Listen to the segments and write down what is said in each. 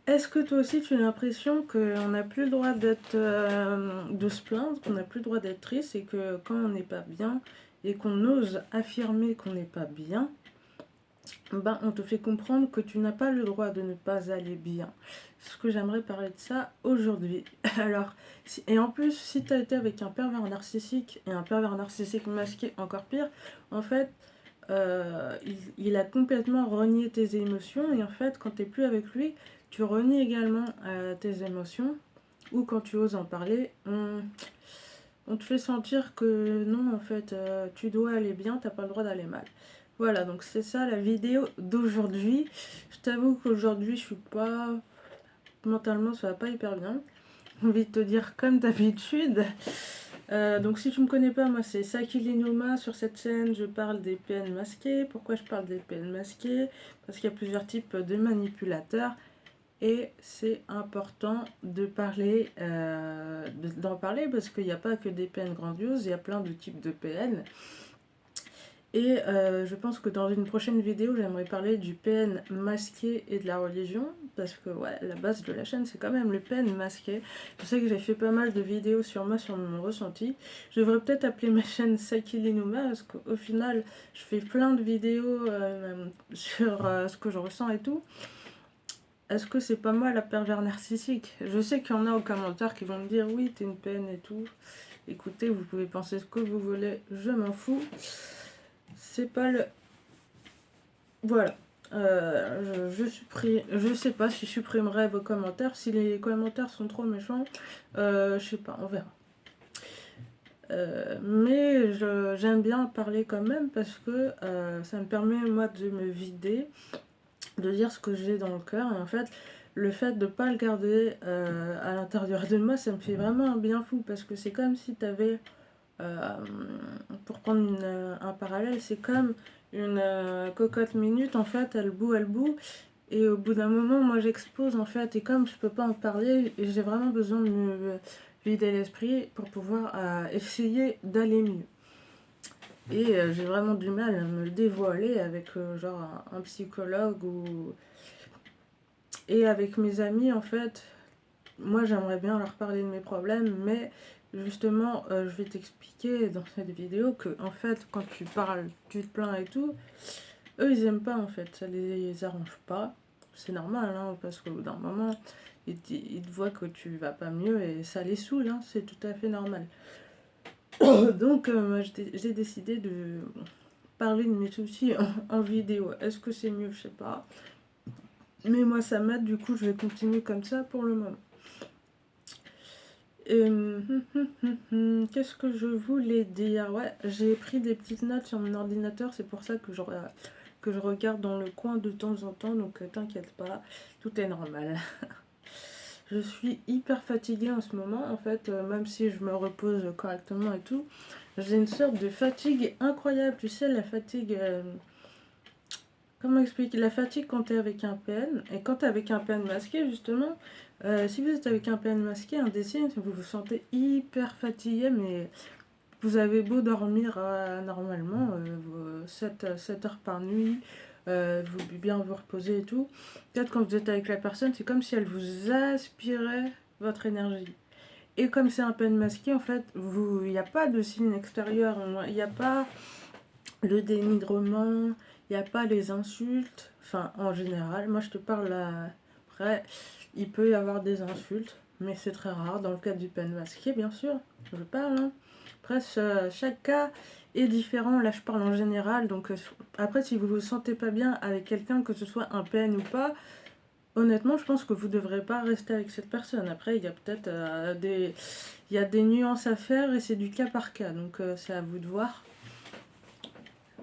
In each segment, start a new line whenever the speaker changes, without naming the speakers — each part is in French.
Est-ce que toi aussi tu as l'impression qu'on n'a plus le droit de se plaindre, qu'on n'a plus le droit d'être triste et que quand on n'est pas bien et qu'on ose affirmer qu'on n'est pas bien, ben on te fait comprendre que tu n'as pas le droit de ne pas aller bien. C'est ce que j'aimerais parler de ça aujourd'hui. Alors, et en plus, si tu as été avec un pervers narcissique et un pervers narcissique masqué encore pire, en fait, il a complètement renié tes émotions et en fait, quand tu n'es plus avec lui, tu renies également tes émotions ou quand tu oses en parler, on te fait sentir que non, en fait, tu dois aller bien, t'as pas le droit d'aller mal. Voilà, donc c'est ça la vidéo d'aujourd'hui. Je t'avoue qu'aujourd'hui, je suis pas... Mentalement, ça va pas hyper bien. J'ai envie de te dire comme d'habitude. Donc si tu me connais pas, moi c'est Saki Linuma. Sur cette chaîne, je parle des PN masqués. Pourquoi je parle des PN masqués? Parce qu'il y a plusieurs types de manipulateurs. Et c'est important de parler, d'en parler parce qu'il n'y a pas que des PN grandioses, il y a plein de types de PN. Et je pense que dans une prochaine vidéo, j'aimerais parler du PN masqué et de la religion. Parce que ouais, la base de la chaîne, c'est quand même le PN masqué. Je sais que j'ai fait pas mal de vidéos sur moi, sur mon ressenti. Je devrais peut-être appeler ma chaîne Saki Linuma parce qu'au final, je fais plein de vidéos sur ce que je ressens et tout. Est-ce que c'est pas moi la pervers narcissique? Je sais qu'il y en a aux commentaires qui vont me dire oui, t'es une peine et tout. Écoutez, vous pouvez penser ce que vous voulez, je m'en fous. C'est pas le... Voilà. Je sais pas si je supprimerai vos commentaires. Si les commentaires sont trop méchants, je sais pas, on verra. Mais j'aime bien parler quand même parce que ça me permet moi de me vider, de dire ce que j'ai dans le cœur. Et en fait, le fait de ne pas le garder à l'intérieur de moi, ça me fait vraiment un bien fou parce que c'est comme si tu avais, pour prendre un parallèle, c'est comme une cocotte minute, en fait, elle bout, elle bout. Et au bout d'un moment, moi j'expose en fait, et comme je peux pas en parler, j'ai vraiment besoin de me vider l'esprit pour pouvoir essayer d'aller mieux. Et j'ai vraiment du mal à me dévoiler avec genre un psychologue ou... Et avec mes amis, en fait, moi j'aimerais bien leur parler de mes problèmes, mais justement, je vais t'expliquer dans cette vidéo que, en fait, quand tu parles, tu te plains et tout, eux ils aiment pas en fait, ça les arrange pas. C'est normal, hein, parce qu'au bout d'un moment, ils te voient que tu vas pas mieux et ça les saoule, hein, c'est tout à fait normal. Donc, moi j'ai décidé de parler de mes soucis en vidéo. Est-ce que c'est mieux? Je sais pas. Mais moi ça m'aide, du coup je vais continuer comme ça pour le moment. Qu'est-ce que je voulais dire? Ouais, j'ai pris des petites notes sur mon ordinateur, c'est pour ça que je regarde dans le coin de temps en temps, donc t'inquiète pas, tout est normal. Je suis hyper fatiguée en ce moment, en fait, même si je me repose correctement et tout, j'ai une sorte de fatigue incroyable, tu sais, la fatigue... comment expliquer? La fatigue quand t'es avec un PN, et quand t'es avec un PN masqué, justement, si vous êtes avec un PN masqué, un des signes, vous vous sentez hyper fatigué, mais vous avez beau dormir normalement, 7 heures par nuit, vous bien vous reposer et tout. Peut-être quand vous êtes avec la personne, c'est comme si elle vous aspirait votre énergie. Et comme c'est un PN masqué, en fait, il n'y a pas de signe extérieur, il n'y a pas le dénigrement, il n'y a pas les insultes. Enfin, en général, moi je te parle là. Après, il peut y avoir des insultes, mais c'est très rare. Dans le cas du PN masqué, bien sûr, je parle. Hein. Après, chaque cas est différent. Là, je parle en général. Donc, après, si vous vous sentez pas bien avec quelqu'un, que ce soit un PN ou pas, honnêtement, je pense que vous ne devrez pas rester avec cette personne. Après, il y a peut-être il y a des nuances à faire et c'est du cas par cas. Donc, c'est à vous de voir.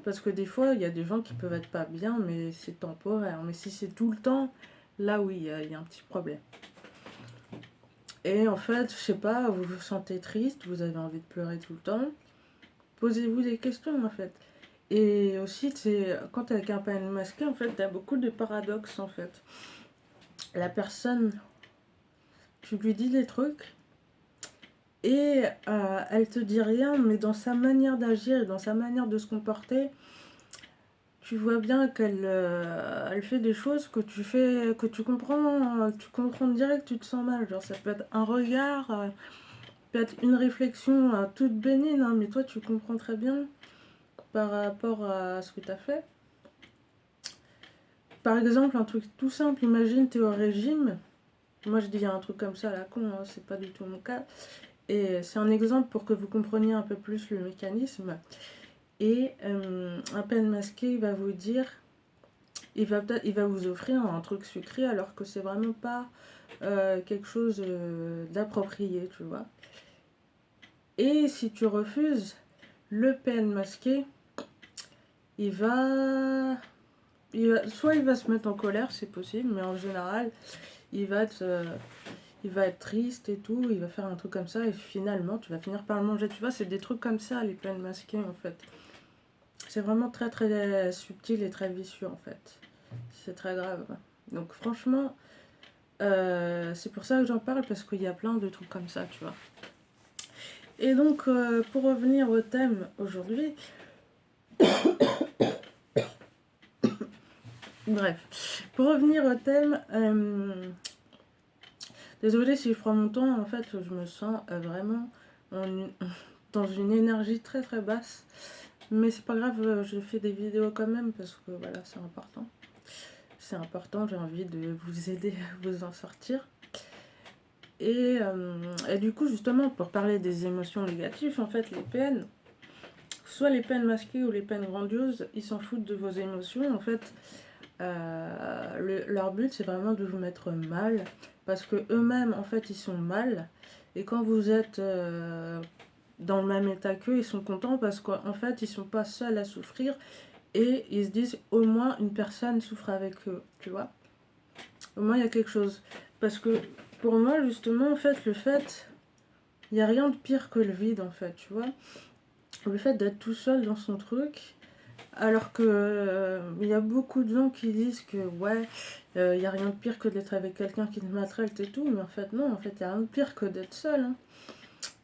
Parce que des fois, il y a des gens qui peuvent être pas bien, mais c'est temporaire. Mais si c'est tout le temps, là oui, il y a un petit problème. Et en fait, je sais pas, vous vous sentez triste, vous avez envie de pleurer tout le temps, posez-vous des questions en fait. Et aussi, c'est quand t'es avec un panel masqué, en fait, t'as beaucoup de paradoxes en fait. La personne, tu lui dis des trucs et elle te dit rien, mais dans sa manière d'agir et dans sa manière de se comporter, tu vois bien qu'elle elle fait des choses que tu comprends direct, tu te sens mal. Genre, ça peut être un regard, peut-être une réflexion toute bénigne, hein, mais toi, tu comprends très bien par rapport à ce que tu as fait. Par exemple, un truc tout simple, imagine, tu es au régime. Moi, je dis un truc comme ça à la con, hein, c'est pas du tout mon cas. Et c'est un exemple pour que vous compreniez un peu plus le mécanisme. Et un PN masqué, il va vous dire, il va vous offrir un truc sucré alors que c'est vraiment pas quelque chose d'approprié, tu vois. Et si tu refuses, le PN masqué, il va, soit il va se mettre en colère, c'est possible, mais en général, il va être, euh, il va être triste et tout, il va faire un truc comme ça, et finalement, tu vas finir par le manger. Tu vois, c'est des trucs comme ça, les PN masqués, en fait. C'est vraiment très très subtil et très vicieux, en fait. C'est très grave. Donc franchement, c'est pour ça que j'en parle, parce qu'il y a plein de trucs comme ça, tu vois. Et donc, pour revenir au thème aujourd'hui, bref, pour revenir au thème, désolée si je prends mon temps, en fait, je me sens vraiment dans une énergie très très basse. Mais c'est pas grave, je fais des vidéos quand même parce que voilà, c'est important. C'est important, j'ai envie de vous aider à vous en sortir. Et du coup, justement, pour parler des émotions négatives, en fait, les peines, soit les peines masquées ou les peines grandioses, ils s'en foutent de vos émotions. En fait, leur but, c'est vraiment de vous mettre mal, parce que eux-mêmes, en fait, ils sont mal. Et quand vous êtes dans le même état qu'eux, ils sont contents parce qu'en fait, ils sont pas seuls à souffrir. Et ils se disent, au moins, une personne souffre avec eux, tu vois. Au moins, il y a quelque chose. Parce que, pour moi, justement, en fait, il n'y a rien de pire que le vide, en fait, tu vois. Le fait d'être tout seul dans son truc, alors que il y a beaucoup de gens qui disent que ouais, il n'y a rien de pire que d'être avec quelqu'un qui te maltraite et tout, mais en fait non, en fait il n'y a rien de pire que d'être seul, hein.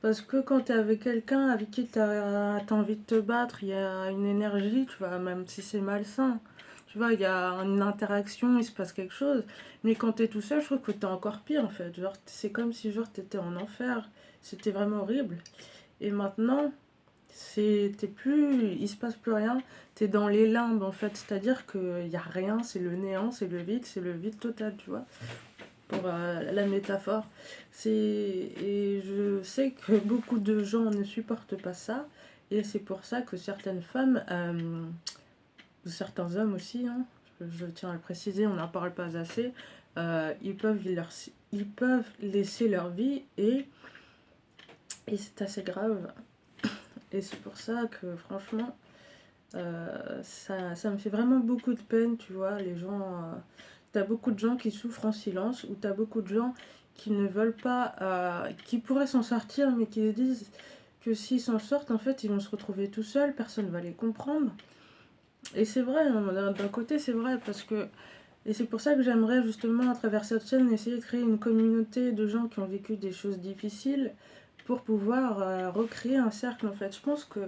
Parce que quand tu es avec quelqu'un avec qui tu as envie de te battre, il y a une énergie, tu vois, même si c'est malsain. Tu vois, il y a une interaction, il se passe quelque chose. Mais quand tu es tout seul, je trouve que tu es encore pire en fait. Genre, c'est comme si genre tu étais en enfer. C'était vraiment horrible. Et maintenant, t'es plus, il se passe plus rien, t'es dans les limbes en fait, c'est-à-dire qu'il n'y a rien, c'est le néant, c'est le vide total, tu vois, pour la métaphore. Et je sais que beaucoup de gens ne supportent pas ça, et c'est pour ça que certaines femmes, ou certains hommes aussi, hein, je tiens à le préciser, on n'en parle pas assez, ils peuvent laisser leur vie, et c'est assez grave. Et c'est pour ça que franchement, ça me fait vraiment beaucoup de peine, tu vois. Les gens, t'as beaucoup de gens qui souffrent en silence, ou t'as beaucoup de gens qui ne veulent pas, qui pourraient s'en sortir, mais qui disent que s'ils s'en sortent, en fait, ils vont se retrouver tout seuls, personne ne va les comprendre. Et c'est vrai, hein, d'un côté, c'est vrai, parce que. Et c'est pour ça que j'aimerais justement, à travers cette chaîne, essayer de créer une communauté de gens qui ont vécu des choses difficiles pour pouvoir recréer un cercle en fait. Je pense que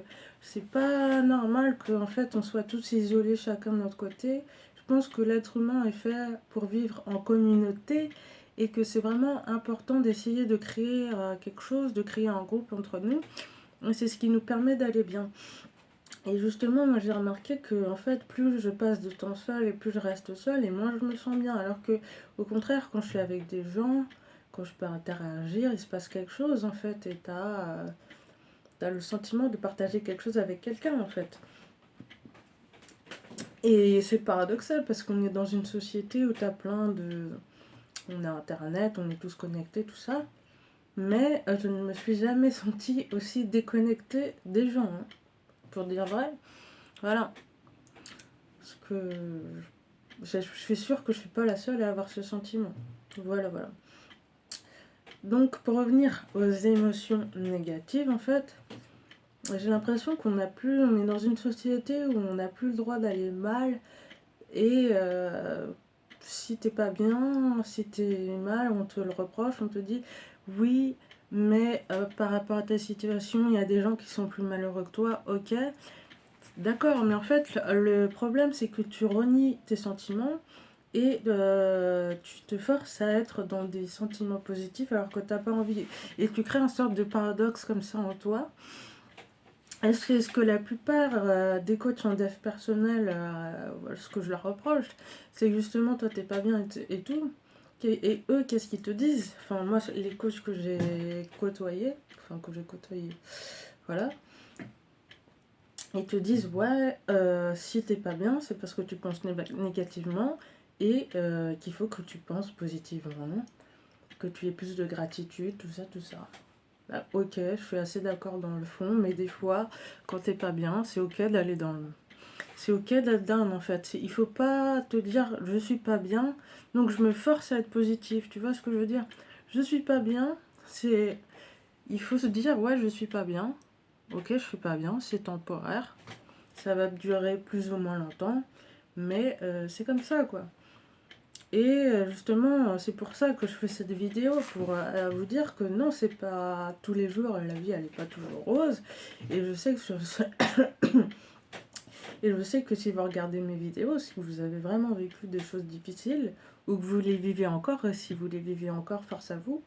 c'est pas normal qu'en fait on soit tous isolés chacun de notre côté. Je pense que l'être humain est fait pour vivre en communauté et que c'est vraiment important d'essayer de créer quelque chose, de créer un groupe entre nous. Et c'est ce qui nous permet d'aller bien. Et justement, moi j'ai remarqué que en fait, plus je passe de temps seul et plus je reste seule et moins je me sens bien. Alors que, au contraire, quand je suis avec des gens, quand je peux interagir, il se passe quelque chose en fait. Et t'as le sentiment de partager quelque chose avec quelqu'un en fait. Et c'est paradoxal parce qu'on est dans une société où t'as plein de. On a internet, on est tous connectés, tout ça. Mais je ne me suis jamais sentie aussi déconnectée des gens, hein, pour dire vrai. Voilà. Parce que je suis sûre que je suis pas la seule à avoir ce sentiment. Voilà, voilà. Donc, pour revenir aux émotions négatives, en fait, j'ai l'impression on est dans une société où on n'a plus le droit d'aller mal. Et si t'es pas bien, si t'es mal, on te le reproche, on te dit oui, mais par rapport à ta situation, il y a des gens qui sont plus malheureux que toi, ok. D'accord, mais en fait, le problème, c'est que tu renies tes sentiments et tu te forces à être dans des sentiments positifs alors que t'as pas envie. Et tu crées une sorte de paradoxe comme ça en toi. Est-ce que la plupart des coachs en dev personnel, ce que je leur reproche, c'est que justement, toi, t'es pas bien et tout. Et eux, qu'est-ce qu'ils te disent? Enfin, moi, les coachs que j'ai côtoyés, voilà, ils te disent, ouais, si t'es pas bien, c'est parce que tu penses négativement et qu'il faut que tu penses positivement, que tu aies plus de gratitude, tout ça, tout ça. Bah, ok, je suis assez d'accord dans le fond, mais des fois, quand t'es pas bien, c'est ok d'aller dans le... C'est ok d'être down en fait. Il faut pas te dire je suis pas bien, donc je me force à être positif. Tu vois ce que je veux dire? Je suis pas bien, c'est... Il faut se dire ouais, je suis pas bien. Ok, je suis pas bien, c'est temporaire. Ça va durer plus ou moins longtemps, mais c'est comme ça quoi. Et justement, c'est pour ça que je fais cette vidéo, pour vous dire que non, c'est pas tous les jours, la vie elle est pas toujours rose. Et je sais que et je sais que si vous regardez mes vidéos, si vous avez vraiment vécu des choses difficiles, ou que vous les vivez encore, et si vous les vivez encore, force à vous.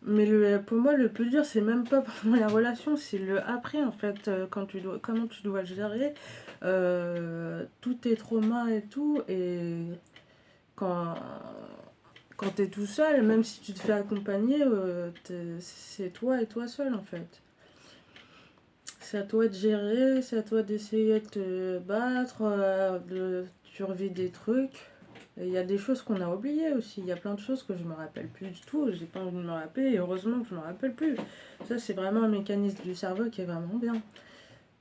Mais pour moi, le plus dur, c'est même pas pendant la relation, c'est le après en fait, comment tu dois gérer tous tes traumas et tout. Et quand, quand tu es tout seul, même si tu te fais accompagner, c'est toi et toi seul en fait. C'est à toi de gérer, c'est à toi d'essayer de te battre, de survivre des trucs. Et il y a des choses qu'on a oubliées aussi. Il y a plein de choses que je me rappelle plus du tout. J'ai pas envie de me rappeler et heureusement que je me rappelle plus. Ça, c'est vraiment un mécanisme du cerveau qui est vraiment bien.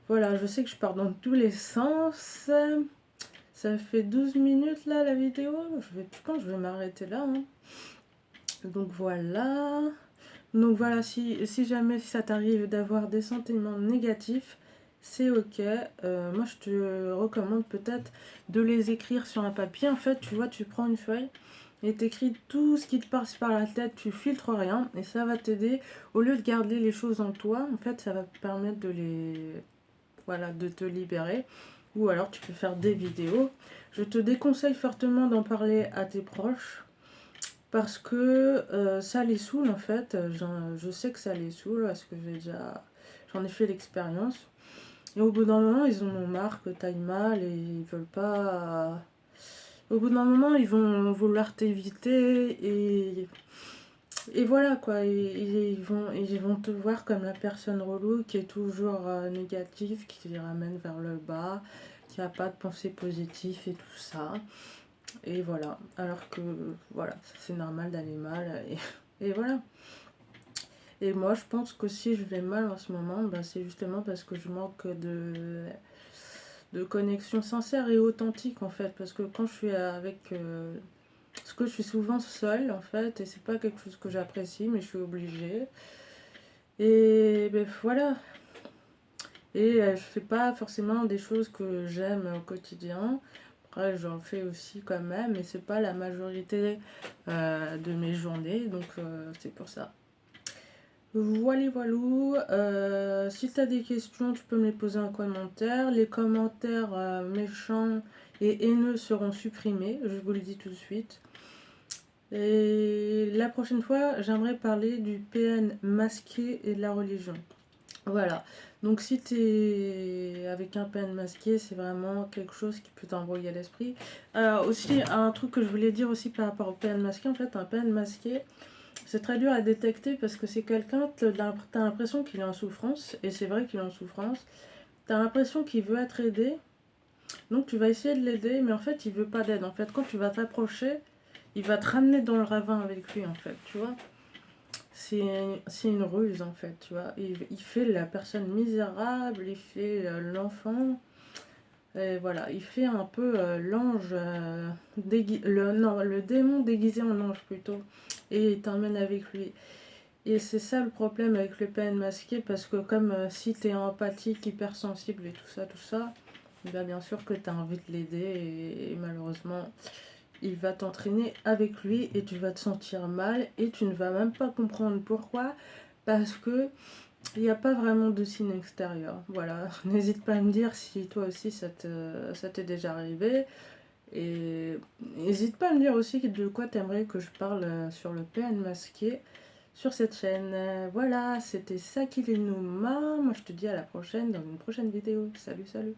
Voilà, je sais que je pars dans tous les sens. Ça fait 12 minutes là la vidéo. Je pense que je vais m'arrêter là, hein. Donc voilà. Donc voilà, si jamais ça t'arrive d'avoir des sentiments négatifs, c'est ok. Moi, je te recommande peut-être de les écrire sur un papier. En fait, tu vois, tu prends une feuille et t'écris tout ce qui te passe par la tête, tu filtres rien et ça va t'aider. Au lieu de garder les choses en toi, en fait, ça va te permettre voilà, de te libérer. Ou alors, tu peux faire des vidéos. Je te déconseille fortement d'en parler à tes proches parce que ça les saoule en fait. Je sais que ça les saoule parce que j'en ai fait l'expérience. Et au bout d'un moment, ils en ont marre que t'ailles mal et ils veulent pas. Au bout d'un moment, ils vont vouloir t'éviter et voilà quoi. Ils vont te voir comme la personne relou qui est toujours négative, qui les ramène vers le bas, qui a pas de pensée positive et tout ça. Et voilà, alors que voilà, c'est normal d'aller mal et voilà. Et moi je pense que si je vais mal en ce moment, bah, c'est justement parce que je manque de connexion sincère et authentique en fait. Parce que quand je suis avec... parce que je suis souvent seule en fait et c'est pas quelque chose que j'apprécie mais je suis obligée. Et ben voilà. Et je fais pas forcément des choses que j'aime au quotidien. Après, j'en fais aussi quand même, mais c'est pas la majorité de mes journées, donc c'est pour ça. Voilà, voilou. Si tu as des questions, tu peux me les poser en commentaire. Les commentaires méchants et haineux seront supprimés, je vous le dis tout de suite. Et la prochaine fois, j'aimerais parler du PN masqué et de la religion. Voilà. Donc si tu es avec un PN masqué, c'est vraiment quelque chose qui peut t'embrouiller l'esprit. Aussi, un truc que je voulais dire aussi par rapport au PN masqué, en fait, un PN masqué, c'est très dur à détecter parce que c'est quelqu'un, t'as l'impression qu'il est en souffrance, et c'est vrai qu'il est en souffrance. T'as l'impression qu'il veut être aidé, donc tu vas essayer de l'aider, mais en fait, il veut pas d'aide. En fait, quand tu vas t'approcher, il va te ramener dans le ravin avec lui, en fait, tu vois. C'est une ruse en fait, tu vois. Il fait la personne misérable, il fait l'enfant, et voilà, il fait un peu l'ange, non, le démon déguisé en ange plutôt, et il t'emmène avec lui. Et c'est ça le problème avec le PN masqué, parce que comme si t'es empathique, hypersensible et tout ça, bah, bien sûr que t'as envie de l'aider, et malheureusement, il va t'entraîner avec lui et tu vas te sentir mal et tu ne vas même pas comprendre pourquoi. Parce que Il n'y a pas vraiment de signe extérieur. Voilà, n'hésite pas à me dire si toi aussi ça t'est déjà arrivé. Et n'hésite pas à me dire aussi de quoi t'aimerais que je parle sur le PN masqué sur cette chaîne. Voilà, c'était Sakilinuma. Moi je te dis à la prochaine dans une prochaine vidéo. Salut, salut.